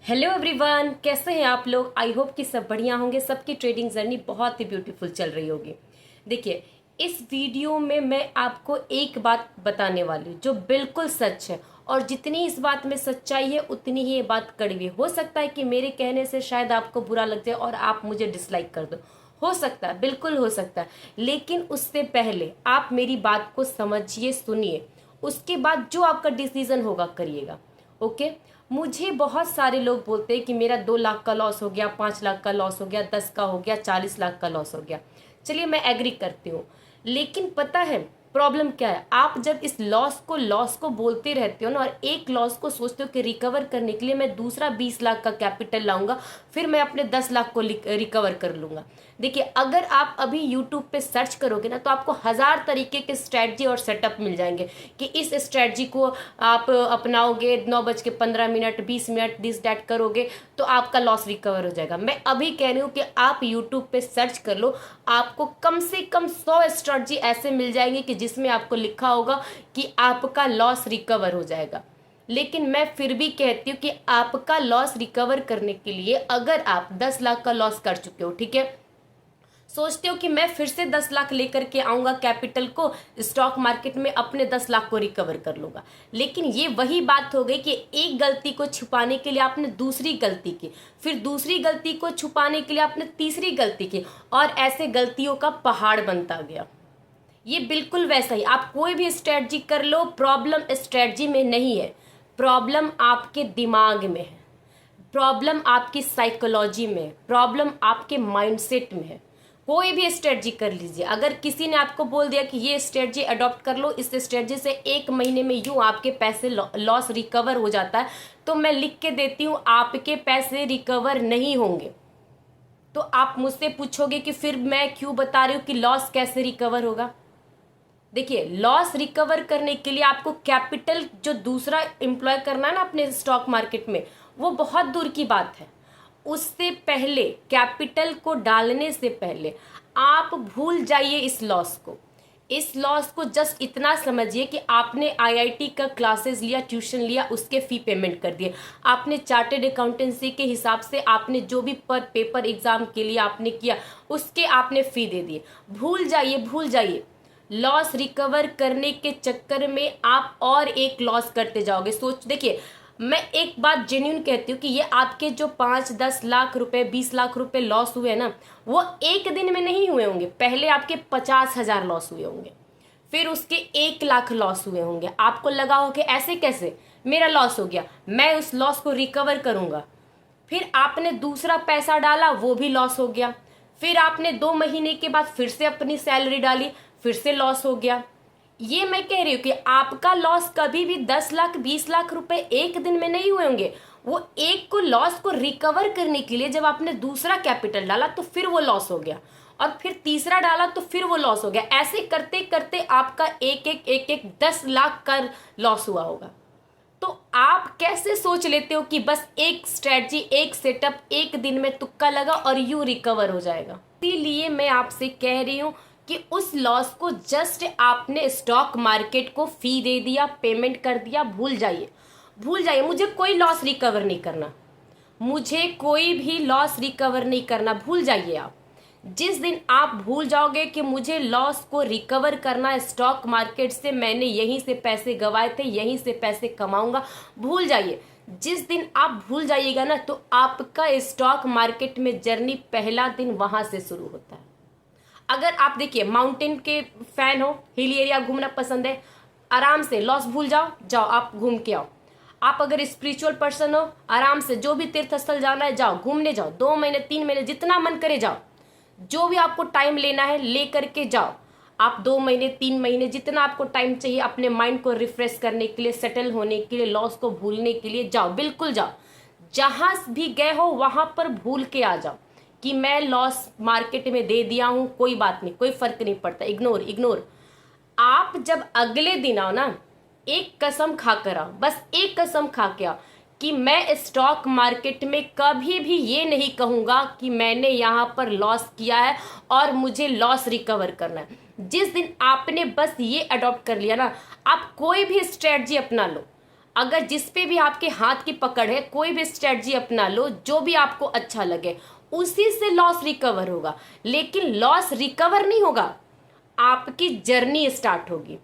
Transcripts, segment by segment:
Hello everyone, कैसे हैं आप लोग। आई होप कि सब बढ़िया होंगे। सबकी ट्रेडिंग जर्नी बहुत ही ब्यूटीफुल चल रही होगी। देखिए, इस वीडियो में मैं आपको एक बात बताने वाली हूँ जो बिल्कुल सच है, और जितनी इस बात में सच्चाई है उतनी ही ये बात कड़वी है। हो सकता है कि मेरे कहने से शायद आपको बुरा लग जाए और आप मुझे डिसलाइक कर दो, हो सकता है, बिल्कुल हो सकता है। लेकिन उससे पहले आप मेरी बात को समझिए, सुनिए, उसके बाद जो आपका डिसीजन होगा करिएगा। ओके। मुझे बहुत सारे लोग बोलते हैं कि मेरा 2 लाख का लॉस हो गया, 5 लाख का लॉस हो गया, 10 का हो गया, 40 लाख का लॉस हो गया। चलिए, मैं एग्री करती हूँ। लेकिन पता है प्रॉब्लम क्या है, आप जब इस लॉस को बोलते रहते हो ना, और एक लॉस को सोचते हो कि रिकवर करने के लिए मैं दूसरा 20 लाख का कैपिटल लाऊंगा, फिर मैं अपने 10 लाख को रिकवर कर लूंगा। देखिए, अगर आप अभी यूट्यूब पे सर्च करोगे ना, तो आपको 1000 तरीके के स्ट्रेटजी और सेटअप मिल जाएंगे कि इस स्ट्रेटजी को आप अपनाओगे, 9:15, 20 मिनट दिस डैट करोगे तो आपका लॉस रिकवर हो जाएगा। मैं अभी कह रही हूँ कि आप यूट्यूब पे सर्च कर लो, आपको कम से कम 100 स्ट्रेटजी ऐसे मिल जाएंगे कि जिसमें आपको लिखा होगा कि आपका लॉस रिकवर हो जाएगा। लेकिन मैं फिर भी कहती हूँ कि आपका लॉस रिकवर करने के लिए, अगर आप 10 लाख का लॉस कर चुके हो, ठीक है, सोचते हो कि मैं फिर से 10 लाख लेकर के आऊंगा कैपिटल को, स्टॉक मार्केट में अपने 10 लाख को रिकवर कर लूंगा। लेकिन ये वही बात हो गई कि एक गलती को छुपाने के लिए आपने दूसरी गलती की, फिर दूसरी गलती को छुपाने के लिए आपने तीसरी गलती की, और ऐसे गलतियों का पहाड़ बनता गया। ये बिल्कुल वैसा ही, आप कोई भी स्ट्रेटजी कर लो, प्रॉब्लम स्ट्रेटजी में नहीं है, प्रॉब्लम आपके दिमाग में है, प्रॉब्लम आपकी साइकोलॉजी में, प्रॉब्लम आपके माइंडसेट में है। कोई भी स्ट्रेटजी कर लीजिए, अगर किसी ने आपको बोल दिया कि ये स्ट्रेटजी अडॉप्ट कर लो, इस स्ट्रेटजी से 1 महीने में यूं आपके पैसे लॉस रिकवर हो जाता है, तो मैं लिख के देती हूँ आपके पैसे रिकवर नहीं होंगे। तो आप मुझसे पूछोगे कि फिर मैं क्यों बता रही हूँ कि लॉस कैसे रिकवर होगा। देखिए, लॉस रिकवर करने के लिए आपको कैपिटल जो दूसरा एम्प्लॉय करना है ना अपने स्टॉक मार्केट में, वो बहुत दूर की बात है। उससे पहले, कैपिटल को डालने से पहले आप भूल जाइए इस लॉस को। इस लॉस को जस्ट इतना समझिए कि आपने आईआईटी का क्लासेस लिया, ट्यूशन लिया, उसके फी पेमेंट कर दिए, आपने चार्टेड अकाउंटेंसी के हिसाब से आपने जो भी पर पेपर एग्जाम के लिए आपने किया, उसके आपने फी दे दिए। भूल जाइए, भूल जाइए। लॉस रिकवर करने के चक्कर में आप और एक लॉस करते जाओगे। सोच, देखिए, मैं एक बात जेन्यून कहती हूँ कि ये आपके जो 5-10 लाख रुपए, 20 लाख रुपए लॉस हुए ना, वो एक दिन में नहीं हुए होंगे। पहले आपके 50,000 लॉस हुए होंगे, फिर उसके 1 लाख लॉस हुए होंगे। आपको लगा हो कि ऐसे कैसे मेरा लॉस हो गया, मैं उस लॉस को रिकवर करूंगा। फिर आपने दूसरा पैसा डाला, वो भी लॉस हो गया। फिर आपने 2 महीने के बाद फिर से अपनी सैलरी डाली, फिर से लॉस हो गया। ये मैं कह रही हूँ कि आपका लॉस कभी भी 10 लाख 20 लाख रुपए एक दिन में नहीं हुए होंगे। वो एक को लॉस को रिकवर करने के लिए जब आपने दूसरा कैपिटल डाला तो फिर वो लॉस हो गया, और फिर तीसरा डाला तो फिर वो लॉस हो गया। ऐसे करते करते आपका एक एक 10 लाख का लॉस हुआ होगा। तो आप कैसे सोच लेते हो कि बस एक स्ट्रेटजी, एक सेटअप, एक दिन में तुक्का लगा और यू रिकवर हो जाएगा। इसीलिए मैं आपसे कह रही हूं कि उस लॉस को जस्ट आपने स्टॉक मार्केट को फी दे दिया, पेमेंट कर दिया, भूल जाइए, भूल जाइए। मुझे कोई लॉस रिकवर नहीं करना, मुझे कोई भी लॉस रिकवर नहीं करना, भूल जाइए आप। जिस दिन आप भूल जाओगे कि मुझे लॉस को रिकवर करना है स्टॉक मार्केट से, मैंने यहीं से पैसे गंवाए थे, यहीं से पैसे कमाऊंगा, भूल जाइए। जिस दिन आप भूल जाइएगा ना, तो आपका स्टॉक मार्केट में जर्नी पहला दिन वहां से शुरू होता है। अगर आप देखिए माउंटेन के फैन हो, हिल एरिया घूमना पसंद है, आराम से लॉस भूल जाओ, जाओ आप घूम के आओ। आप अगर स्पिरिचुअल पर्सन हो, आराम से जो भी तीर्थ स्थल जाना है जाओ, घूमने जाओ, 2 महीने 3 महीने जितना मन करे जाओ, जो भी आपको टाइम लेना है ले करके जाओ। आप 2 महीने 3 महीने जितना आपको टाइम चाहिए अपने माइंड को रिफ्रेश करने के लिए, सेटल होने के लिए, लॉस को भूलने के लिए जाओ, बिल्कुल जाओ। जहां भी गए हो वहां पर भूल के आ जाओ कि मैं लॉस मार्केट में दे दिया हूं, कोई बात नहीं, कोई फर्क नहीं पड़ता, इग्नोर इग्नोर। आप जब अगले दिन आओ ना, एक कसम खा कर आओ, बस एक कसम खा के आओ कि मैं स्टॉक मार्केट में कभी भी ये नहीं कहूंगा कि मैंने यहां पर लॉस किया है और मुझे लॉस रिकवर करना है। जिस दिन आपने बस ये अडॉप्ट कर लिया ना, आप कोई भी स्ट्रेटजी अपना लो, अगर जिस पे भी आपके हाथ की पकड़ है, कोई भी स्ट्रेटजी अपना लो जो भी आपको अच्छा लगे, उसी से लॉस रिकवर होगा। लेकिन लॉस रिकवर नहीं होगा, आपकी जर्नी स्टार्ट होगी।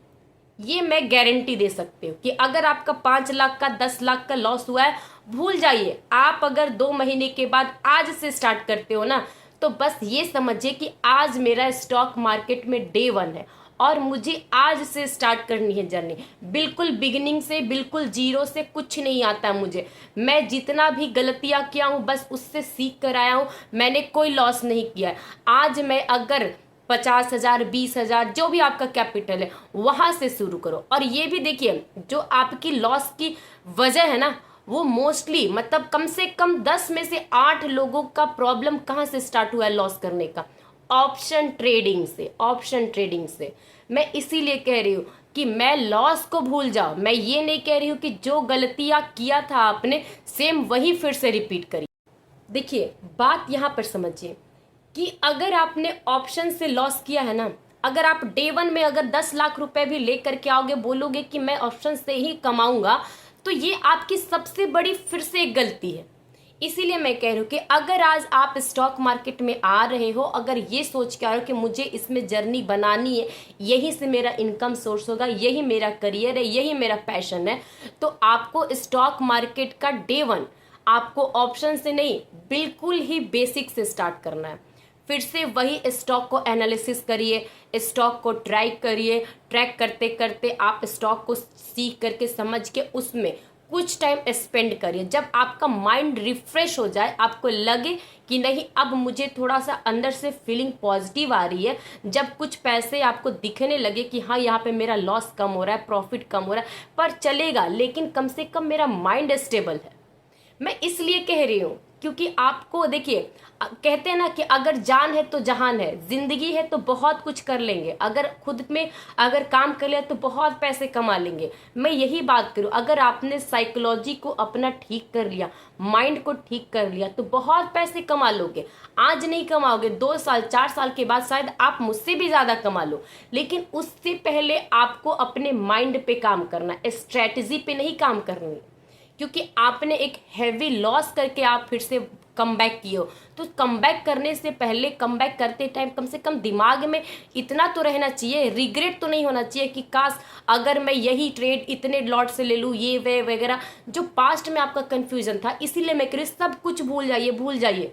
ये मैं गारंटी दे सकती हूँ कि अगर आपका 5 लाख का 10 लाख का लॉस हुआ है, भूल जाइए। आप अगर 2 महीने के बाद आज से स्टार्ट करते हो ना, तो बस ये समझिए कि आज मेरा स्टॉक मार्केट में डे 1 है और मुझे आज से स्टार्ट करनी है जर्नी। बिल्कुल बिगिनिंग से, बिल्कुल जीरो से कुछ नहीं आता मुझे। मैं जितना भी गलतियां किया हूँ बस उससे सीख कर आया हूँ, मैंने कोई लॉस नहीं किया है। आज मैं अगर 50,000, 20,000 जो भी आपका कैपिटल है वहां से शुरू करो। और ये भी देखिए, जो आपकी लॉस की वजह है ना, वो मोस्टली मतलब कम से कम 10 में से 8 लोगों का प्रॉब्लम कहाँ से स्टार्ट हुआ है लॉस करने का? ऑप्शन ट्रेडिंग से। ऑप्शन ट्रेडिंग से मैं इसीलिए कह रही हूँ कि मैं लॉस को भूल जाओ। मैं ये नहीं कह रही हूँ कि जो गलतियां किया था आपने सेम वही फिर से रिपीट करिए। देखिए, बात यहाँ पर समझिए कि अगर आपने ऑप्शन से लॉस किया है ना, अगर आप डे 1 में अगर 10 लाख रुपए भी लेकर के आओगे, बोलोगे कि मैं ऑप्शन से ही कमाऊंगा, तो ये आपकी सबसे बड़ी फिर से एक गलती है। इसीलिए मैं कह रही हूँ कि अगर आज आप स्टॉक मार्केट में आ रहे हो, अगर ये सोच के आ रहे हो कि मुझे इसमें जर्नी बनानी है, यही से मेरा इनकम सोर्स होगा, यही मेरा करियर है, यही मेरा पैशन है, तो आपको स्टॉक मार्केट का डे 1 आपको ऑप्शन से नहीं, बिल्कुल ही बेसिक से स्टार्ट करना है। फिर से वही स्टॉक को एनालिसिस करिए, स्टॉक को ट्रैक करिए। ट्रैक करते करते आप स्टॉक को सीख करके समझ के उसमें कुछ टाइम स्पेंड करिए। जब आपका माइंड रिफ्रेश हो जाए, आपको लगे कि नहीं अब मुझे थोड़ा सा अंदर से फीलिंग पॉजिटिव आ रही है, जब कुछ पैसे आपको दिखने लगे कि हाँ यहाँ पे मेरा लॉस कम हो रहा है, प्रॉफिट कम हो रहा है, पर चलेगा, लेकिन कम से कम मेरा माइंड स्टेबल है। मैं इसलिए कह रही हूँ क्योंकि आपको देखिए, कहते हैं ना कि अगर जान है तो जहान है, जिंदगी है तो बहुत कुछ कर लेंगे, अगर खुद में अगर काम कर लिया तो बहुत पैसे कमा लेंगे। मैं यही बात करूँ, अगर आपने साइकोलॉजी को अपना ठीक कर लिया, माइंड को ठीक कर लिया, तो बहुत पैसे कमा लोगे। आज नहीं कमाओगे, 2 साल 4 साल के बाद शायद आप मुझसे भी ज्यादा कमा लो, लेकिन उससे पहले आपको अपने माइंड पे काम करना, स्ट्रेटजी पे नहीं काम करनी। क्योंकि आपने एक हैवी लॉस करके आप फिर से कम बैक किए हो, तो कम बैक करने से पहले, कम बैक करते टाइम कम से कम दिमाग में इतना तो रहना चाहिए, रिग्रेट तो नहीं होना चाहिए कि काश अगर मैं यही ट्रेड इतने लॉट से ले लूँ, ये वे वगैरह, जो पास्ट में आपका कंफ्यूजन था। इसीलिए मैं कह रही हूँ सब कुछ भूल जाइए, भूल जाइए।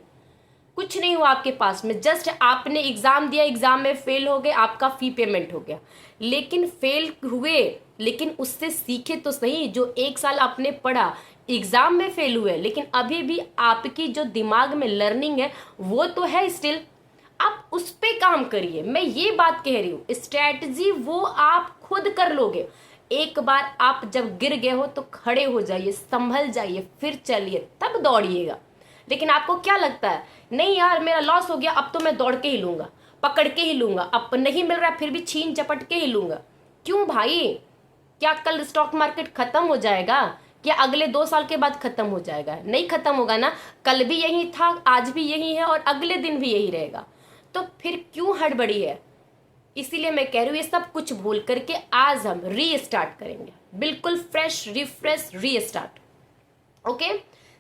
कुछ नहीं हुआ आपके पास में, जस्ट आपने एग्जाम दिया, एग्जाम में फेल हो गए, आपका फी पेमेंट हो गया। लेकिन फेल हुए, लेकिन उससे सीखे तो सही। जो 1 साल आपने पढ़ा, एग्जाम में फेल हुए, लेकिन अभी भी आपकी जो दिमाग में लर्निंग है वो तो है स्टिल। आप उस पे काम करिए। मैं ये बात कह रही हूँ, स्ट्रैटेजी वो आप खुद कर लोगे। एक बार आप जब गिर गए हो तो खड़े हो जाइए, संभल जाइए, फिर चलिए, तब दौड़िएगा। लेकिन आपको क्या लगता है, नहीं यार मेरा लॉस हो गया, अब तो मैं दौड़ के ही लूंगा, पकड़ के ही लूंगा, अब नहीं मिल रहा फिर भी छीन झपट के ही लूंगा। क्यों भाई? क्या कल स्टॉक मार्केट खत्म हो जाएगा? क्या अगले 2 साल के बाद खत्म हो जाएगा? नहीं खत्म होगा ना। कल भी यही था, आज भी यही है और अगले दिन भी यही रहेगा। तो फिर क्यों हड़बड़ी है? इसीलिए मैं कह रही हूँ ये सब कुछ भूल करके आज हम रीस्टार्ट करेंगे, बिल्कुल फ्रेश, रिफ्रेश, रीस्टार्ट। ओके।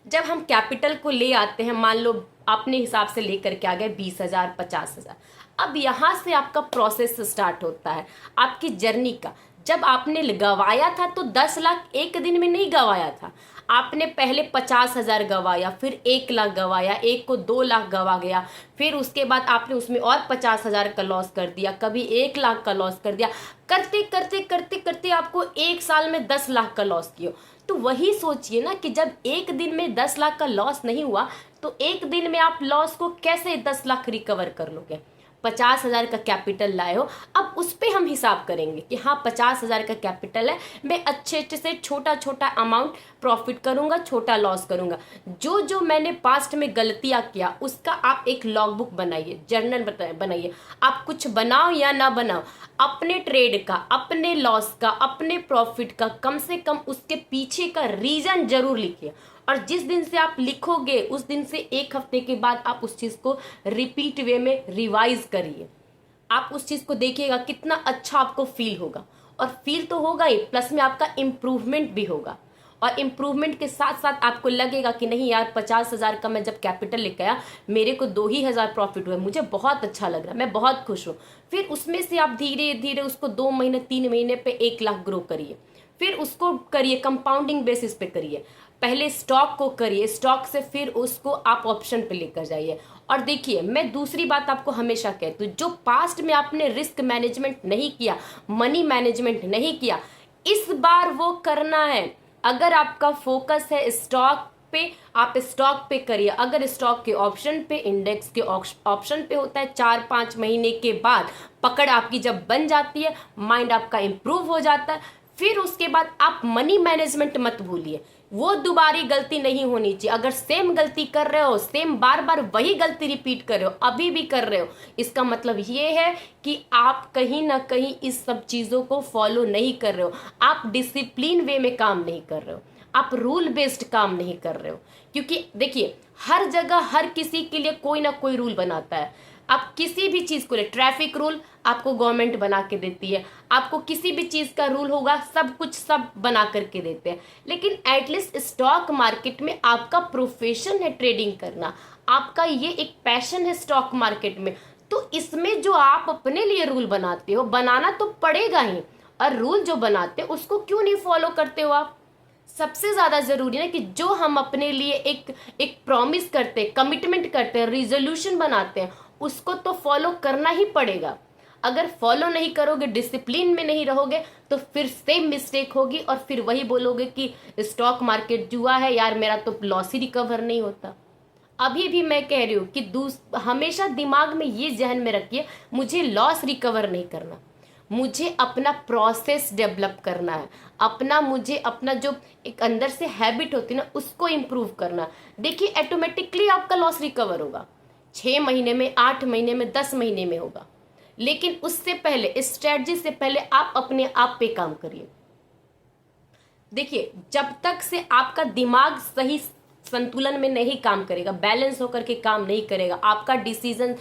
जब हम कैपिटल को ले आते हैं, मान लो अपने हिसाब से लेकर के आ गए 20,000, 50,000, अब यहाँ से आपका प्रोसेस स्टार्ट होता है आपकी जर्नी का। जब आपने गवाया था तो 10 लाख एक दिन में नहीं गवाया था, आपने पहले 50,000 गवाया, फिर 1 लाख गवाया, एक को 2 लाख गवा गया, फिर उसके बाद आपने उसमें और 50,000 का लॉस कर दिया, कभी 1 लाख का लॉस कर दिया, करते करते करते करते आपको 1 साल में 10 लाख का लॉस किया। तो वही सोचिए ना कि जब एक दिन में 10 लाख का लॉस नहीं हुआ, तो एक दिन में आप लॉस को कैसे 10 लाख रिकवर कर लोगे? 50,000 का कैपिटल लाए हो, अब उस पर हम हिसाब करेंगे कि हाँ 50,000 का कैपिटल है, मैं अच्छे अच्छे से छोटा छोटा अमाउंट प्रॉफिट करूंगा, छोटा लॉस करूंगा। जो जो मैंने पास्ट में गलतियां किया उसका आप एक लॉग बुक बनाइए, जर्नल बनाइए। आप कुछ बनाओ या ना बनाओ, अपने ट्रेड का, अपने लॉस का, अपने प्रॉफिट का कम से कम उसके पीछे का रीजन जरूर लिखिए। और जिस दिन से आप लिखोगे उस दिन से 1 हफ्ते के बाद आप उस चीज को रिपीट वे में रिवाइज करिए। आप उस चीज को देखिएगा कितना अच्छा आपको फील होगा, और फील तो होगा ही, प्लस में आपका इम्प्रूवमेंट भी होगा। और इम्प्रूवमेंट के साथ साथ आपको लगेगा कि नहीं यार 50,000 का मैं जब कैपिटल लेकर आया मेरे को 2,000 प्रॉफिट हुआ, मुझे बहुत अच्छा लग रहा है, मैं बहुत खुश हूँ। फिर उसमें से आप धीरे धीरे उसको 2 महीने 3 महीने पे 1 लाख ग्रो करिए, फिर उसको करिए कंपाउंडिंग बेसिस पे करिए। पहले स्टॉक को करिए, स्टॉक से फिर उसको आप ऑप्शन पे लेकर जाइए। और देखिए मैं दूसरी बात आपको हमेशा कहती हूँ, जो पास्ट में आपने रिस्क मैनेजमेंट नहीं किया, मनी मैनेजमेंट नहीं किया, इस बार वो करना है। अगर आपका फोकस है स्टॉक पे, आप स्टॉक पे करिए। अगर स्टॉक के ऑप्शन पे, इंडेक्स के ऑप्शन पे होता है, 4-5 महीने के बाद पकड़ आपकी जब बन जाती है, माइंड आपका इंप्रूव हो जाता है, फिर उसके बाद आप मनी मैनेजमेंट मत भूलिए। वो दोबारी गलती नहीं होनी चाहिए। अगर सेम गलती कर रहे हो, सेम बार बार वही गलती रिपीट कर रहे हो, अभी भी कर रहे हो, इसका मतलब ये है कि आप कहीं ना कहीं इस सब चीज़ों को फॉलो नहीं कर रहे हो, आप डिसिप्लिन वे में काम नहीं कर रहे हो, आप रूल बेस्ड काम नहीं कर रहे हो। क्योंकि देखिए हर जगह हर किसी के लिए कोई ना कोई रूल बनाता है। आप किसी भी चीज़ को ले, ट्रैफिक रूल आपको गवर्नमेंट बना के देती है, आपको किसी भी चीज़ का रूल होगा, सब कुछ सब बना करके देते हैं। लेकिन एटलीस्ट स्टॉक मार्केट में आपका प्रोफेशन है ट्रेडिंग करना, आपका ये एक पैशन है स्टॉक मार्केट में, तो इसमें जो आप अपने लिए रूल बनाते हो, बनाना तो पड़ेगा ही। और रूल जो बनाते हो उसको क्यों नहीं फॉलो करते हो आप? सबसे ज्यादा जरूरी है कि जो हम अपने लिए एक प्रॉमिस करते हैं, कमिटमेंट करते हैं, रिजोल्यूशन बनाते हैं, उसको तो फॉलो करना ही पड़ेगा। अगर फॉलो नहीं करोगे, डिसिप्लिन में नहीं रहोगे, तो फिर सेम मिस्टेक होगी और फिर वही बोलोगे कि स्टॉक मार्केट जुआ है यार, मेरा तो लॉस ही रिकवर नहीं होता। अभी भी मैं कह रही हूँ कि हमेशा दिमाग में ये जहन में रखिए, मुझे लॉस रिकवर नहीं करना, मुझे अपना प्रोसेस डेवलप करना है, मुझे अपना जो एक अंदर से हैबिट होती है ना, उसको इम्प्रूव करना। देखिए ऑटोमेटिकली आपका लॉस रिकवर होगा, 6 महीने में, 8 महीने में, 10 महीने में होगा। लेकिन उससे पहले, स्ट्रेटजी से पहले आप अपने आप पे काम करिए। देखिए जब तक से आपका दिमाग सही संतुलन में नहीं काम करेगा, बैलेंस होकर के काम नहीं करेगा, आपका डिसीजन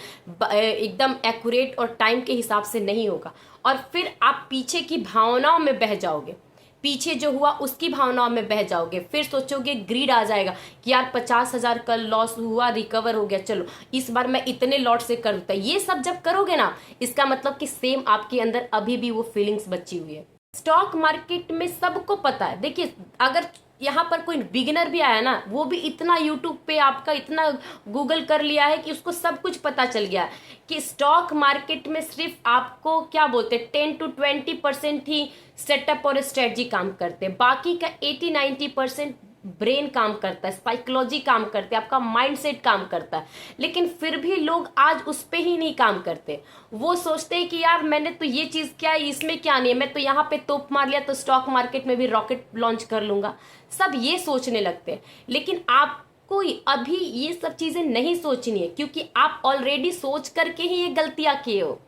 एकदम एक्यूरेट और टाइम के हिसाब से नहीं होगा, और फिर आप पीछे की भावनाओं में बह जाओगे, पीछे जो हुआ उसकी भावनाओं में बह जाओगे, फिर सोचोगे, ग्रीड आ जाएगा कि यार 50,000 का लॉस हुआ, रिकवर हो गया, चलो इस बार मैं इतने लॉट से कर दूंगा। ये सब जब करोगे ना, इसका मतलब कि सेम आपके अंदर अभी भी वो फीलिंग्स बची हुई है। स्टॉक मार्केट में सबको पता है। देखिए अगर यहाँ पर कोई बिगिनर भी आया ना, वो भी इतना यूट्यूब पे आपका इतना गूगल कर लिया है कि उसको सब कुछ पता चल गया कि स्टॉक मार्केट में सिर्फ आपको क्या बोलते हैं 10 to 20% ही सेटअप और स्ट्रेटजी काम करते हैं, बाकी का 80-90% ब्रेन काम करता है, साइकोलॉजी काम करते हैं, आपका माइंडसेट काम करता है। लेकिन फिर भी लोग आज उस पे ही नहीं काम करते। वो सोचते हैं कि यार मैंने तो ये चीज़ किया है, इसमें क्या नहीं है, मैं तो यहाँ पे तोप मार लिया तो स्टॉक मार्केट में भी रॉकेट लॉन्च कर लूंगा, सब ये सोचने लगते हैं। लेकिन आपको अभी ये सब चीज़ें नहीं सोचनी है, क्योंकि आप ऑलरेडी सोच करके ही ये गलतियां किए हो।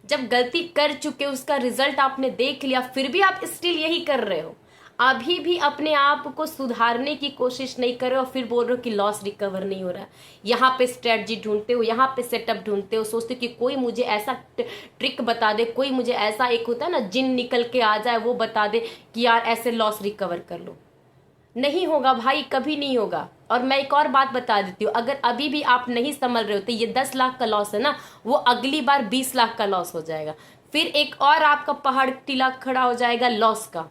जब गलती कर चुके, उसका रिजल्ट आपने देख लिया, फिर भी आप स्टिल यही कर रहे हो, अभी भी अपने आप को सुधारने की कोशिश नहीं कर रहे हो, फिर बोल रहे हो कि लॉस रिकवर नहीं हो रहा है। यहाँ पे स्ट्रेटजी ढूंढते हो, यहाँ पे सेटअप ढूंढते हो, सोचते हो कि कोई मुझे ऐसा ट्रिक बता दे, कोई मुझे ऐसा, एक होता है ना जिन निकल के आ जाए, वो बता दे कि यार ऐसे लॉस रिकवर कर लो। नहीं होगा भाई, कभी नहीं होगा। और मैं एक और बात बता देती हूँ, अगर अभी भी आप नहीं संभल रहे हो तो ये 10 लाख का लॉस है ना, वो अगली बार 20 लाख का लॉस हो जाएगा, फिर एक और आपका पहाड़ टीला खड़ा हो जाएगा लॉस का।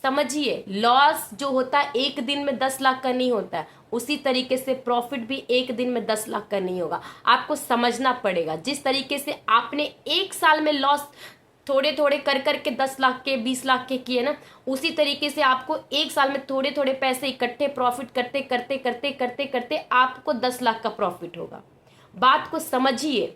समझिए, लॉस जो होता है एक दिन में 10 लाख का नहीं होता है, उसी तरीके से प्रॉफिट भी एक दिन में 10 लाख का नहीं होगा। आपको समझना पड़ेगा, जिस तरीके से आपने एक साल में लॉस थोड़े थोड़े कर करके 10 लाख के 20 लाख के किए ना, उसी तरीके से आपको एक साल में थोड़े थोड़े पैसे इकट्ठे प्रॉफिट करते करते करते करते करते आपको 10 लाख का प्रॉफिट होगा। बात को समझिए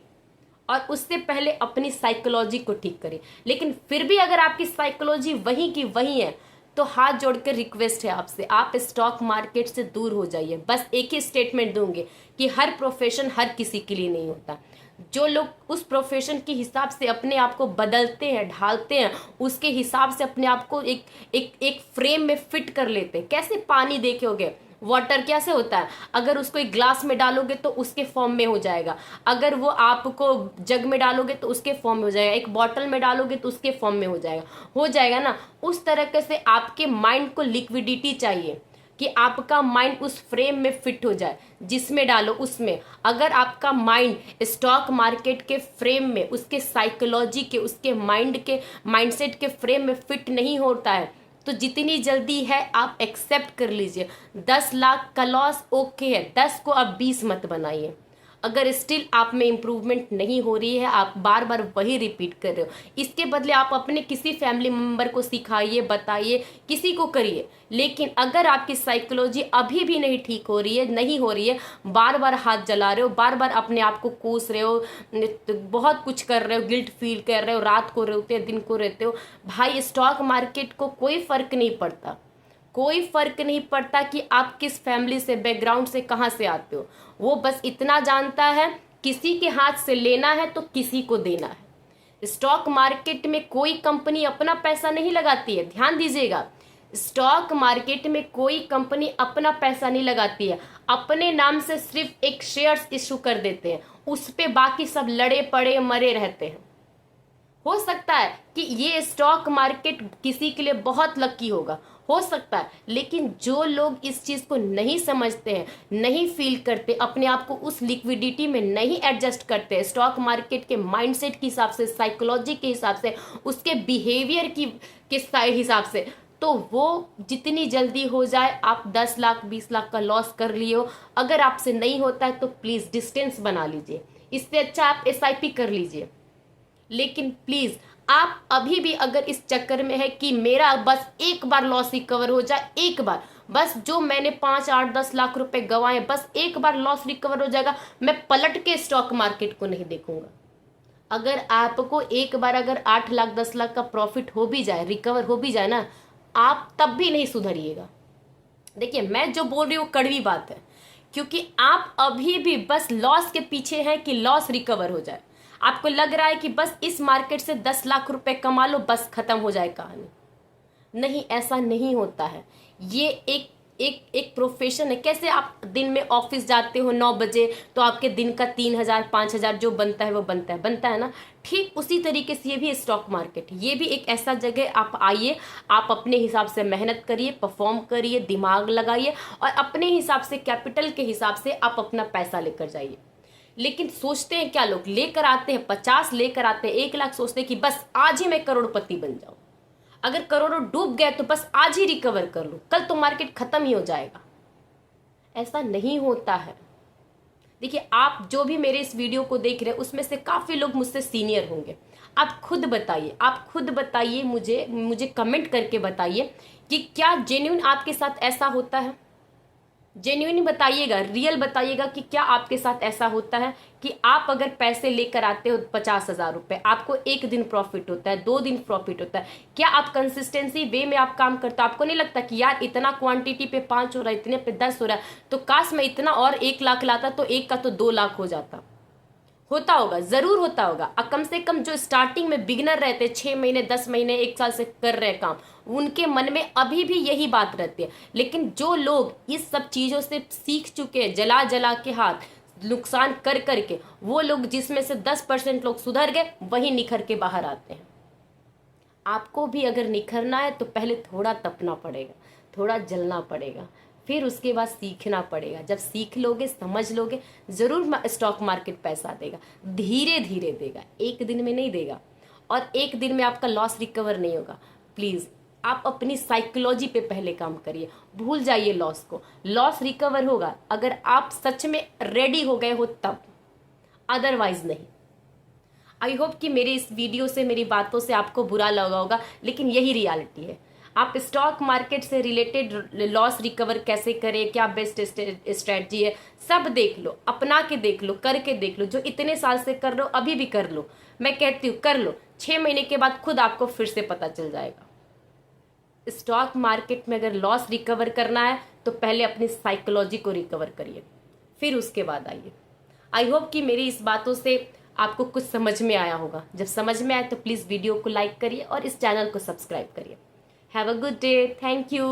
और उससे पहले अपनी साइकोलॉजी को ठीक करिए। लेकिन फिर भी अगर आपकी साइकोलॉजी वही की वही है, तो हाथ जोड़कर रिक्वेस्ट है आपसे, आप स्टॉक मार्केट से दूर हो जाइए। बस एक ही स्टेटमेंट दूंगे कि हर प्रोफेशन हर किसी के लिए नहीं होता। जो लोग उस प्रोफेशन के हिसाब से अपने आप को बदलते हैं, ढालते हैं, उसके हिसाब से अपने आप को एक फ्रेम में फिट कर लेते हैं। कैसे पानी देखे होगे, वाटर कैसे होता है, अगर उसको एक ग्लास में डालोगे तो उसके फॉर्म में हो जाएगा, अगर वो आपको जग में डालोगे तो उसके फॉर्म में हो जाएगा, एक बॉटल में डालोगे तो उसके फॉर्म में हो जाएगा ना। उस तरीके से आपके माइंड को लिक्विडिटी चाहिए कि आपका माइंड उस फ्रेम में फिट हो जाए, जिसमें डालो उसमें। अगर आपका माइंड स्टॉक मार्केट के फ्रेम में, उसके साइकोलॉजी के, उसके माइंड के माइंडसेट के फ्रेम में फिट नहीं होता है तो जितनी जल्दी है आप एक्सेप्ट कर लीजिए। 10 लाख का लॉस ओके है, 10 को आप 20 मत बनाइए। अगर स्टिल आप में इम्प्रूवमेंट नहीं हो रही है, आप बार बार वही रिपीट कर रहे हो, इसके बदले आप अपने किसी फैमिली मेम्बर को सिखाइए, बताइए, किसी को करिए। लेकिन अगर आपकी साइकोलॉजी अभी भी नहीं ठीक हो रही है, नहीं हो रही है, बार बार हाथ जला रहे हो, बार बार अपने आप को कोस रहे हो, बहुत कुछ कर रहे हो, गिल्ट फील कर रहे हो, रात को रोते हो, दिन को रहते हो, भाई स्टॉक मार्केट को कोई फर्क नहीं पड़ता, कोई फर्क नहीं पड़ता कि आप किस फैमिली से, बैकग्राउंड से, कहाँ से आते हो। वो बस इतना जानता है किसी के हाथ से लेना है तो किसी को देना है। स्टॉक मार्केट में कोई कंपनी अपना पैसा नहीं लगाती है, ध्यान दीजिएगा। स्टॉक मार्केट में कोई कंपनी अपना पैसा नहीं लगाती है, अपने नाम से सिर्फ एक शेयर्स इशू कर देते हैं, उस पे बाकी सब लड़े पड़े मरे रहते हैं। हो सकता है कि ये स्टॉक मार्केट किसी के लिए बहुत लकी होगा, हो सकता है, लेकिन जो लोग इस चीज को नहीं समझते हैं, नहीं फील करते, अपने आप को उस लिक्विडिटी में नहीं एडजस्ट करते, स्टॉक मार्केट के माइंडसेट के हिसाब से, साइकोलॉजी के हिसाब से, उसके बिहेवियर के हिसाब से, तो वो जितनी जल्दी हो जाए, आप 10 लाख 20 लाख का लॉस कर लिए हो। अगर आपसे नहीं होता है तो प्लीज डिस्टेंस बना लीजिए, इससे अच्छा आप SIP कर लीजिए। लेकिन प्लीज आप अभी भी अगर इस चक्कर में है कि मेरा बस एक बार लॉस रिकवर हो जाए, एक बार बस, जो मैंने 5 8 10 लाख रुपए गंवाए, बस एक बार लॉस रिकवर हो जाएगा, मैं पलट के स्टॉक मार्केट को नहीं देखूंगा। अगर आपको एक बार अगर 8 लाख 10 लाख का प्रॉफिट हो भी जाए, रिकवर हो भी जाए ना, आप तब भी नहीं सुधरिएगा। देखिए मैं जो बोल रही हूँ कड़वी बात है, क्योंकि आप अभी भी बस लॉस के पीछे हैं कि लॉस रिकवर हो जाए। आपको लग रहा है कि बस इस मार्केट से 10 लाख रुपए कमा लो, बस खत्म हो जाए कहानी। नहीं, ऐसा नहीं होता है। ये एक एक एक प्रोफेशन है। कैसे आप दिन में ऑफिस जाते हो 9 बजे, तो आपके दिन का 3,000 5,000 जो बनता है वो बनता है ना, ठीक उसी तरीके से ये भी स्टॉक मार्केट, ये भी एक ऐसा जगह। आप आइए, आप अपने हिसाब से मेहनत करिए, परफॉर्म करिए, दिमाग लगाइए, और अपने हिसाब से, कैपिटल के हिसाब से आप अपना पैसा लेकर जाइए। लेकिन सोचते हैं क्या लोग, लेकर आते हैं 50, लेकर आते हैं 1 लाख, सोचते हैं कि बस आज ही मैं करोड़पति बन जाऊं, अगर करोड़ों डूब गए तो बस आज ही रिकवर कर लूं, कल तो मार्केट खत्म ही हो जाएगा। ऐसा नहीं होता है। देखिए आप जो भी मेरे इस वीडियो को देख रहे हैं, उसमें से काफी लोग मुझसे सीनियर होंगे। आप खुद बताइए, मुझे कमेंट करके बताइए कि क्या जेन्युइन आपके साथ ऐसा होता है। जेन्युइन बताइएगा, रियल बताइएगा कि क्या आपके साथ ऐसा होता है कि आप अगर पैसे लेकर आते हो 50,000 रुपए, आपको एक दिन प्रॉफिट होता है, 2 दिन प्रॉफिट होता है, क्या आप कंसिस्टेंसी वे में आप काम करते हो? आपको नहीं लगता कि यार इतना क्वांटिटी पे 5 हो रहा है, इतने पे 10 हो रहा है, तो काश मैं इतना और 1 लाख लाता तो एक का तो 2 लाख हो जाता। होता होगा, जरूर होता होगा। कम से कम जो स्टार्टिंग में बिगिनर रहते, 6 महीने 10 महीने 1 साल से कर रहे काम, उनके मन में अभी भी यही बात रहती है। लेकिन जो लोग इस सब चीजों से सीख चुके हैं, जला जला के हाथ, नुकसान कर करके, वो लोग जिसमें से 10% लोग सुधर गए, वही निखर के बाहर आते हैं। आपको भी अगर निखरना है तो पहले थोड़ा तपना पड़ेगा, थोड़ा जलना पड़ेगा, फिर उसके बाद सीखना पड़ेगा। जब सीख लोगे, समझ लोगे, जरूर स्टॉक मार्केट पैसा देगा, धीरे धीरे देगा, एक दिन में नहीं देगा, और एक दिन में आपका लॉस रिकवर नहीं होगा। प्लीज आप अपनी साइकोलॉजी पे पहले काम करिए, भूल जाइए लॉस को। लॉस रिकवर होगा अगर आप सच में रेडी हो गए हो तब, अदरवाइज नहीं। आई होप कि मेरे इस वीडियो से, मेरी बातों से आपको बुरा लगा होगा, लेकिन यही रियलिटी है। आप स्टॉक मार्केट से रिलेटेड लॉस रिकवर कैसे करें, क्या बेस्ट स्ट्रेटजी है, सब देख लो, अपना के देख लो, करके देख लो। जो इतने साल से कर रहे हो अभी भी कर लो, मैं कहती हूँ कर लो। 6 महीने के बाद खुद आपको फिर से पता चल जाएगा। स्टॉक मार्केट में अगर लॉस रिकवर करना है तो पहले अपनी साइकोलॉजी को रिकवर करिए, फिर उसके बाद आइए। आई होप कि मेरी इस बातों से आपको कुछ समझ में आया होगा। जब समझ में आए तो प्लीज़ वीडियो को लाइक करिए और इस चैनल को सब्सक्राइब करिए। Have a good day, thank you.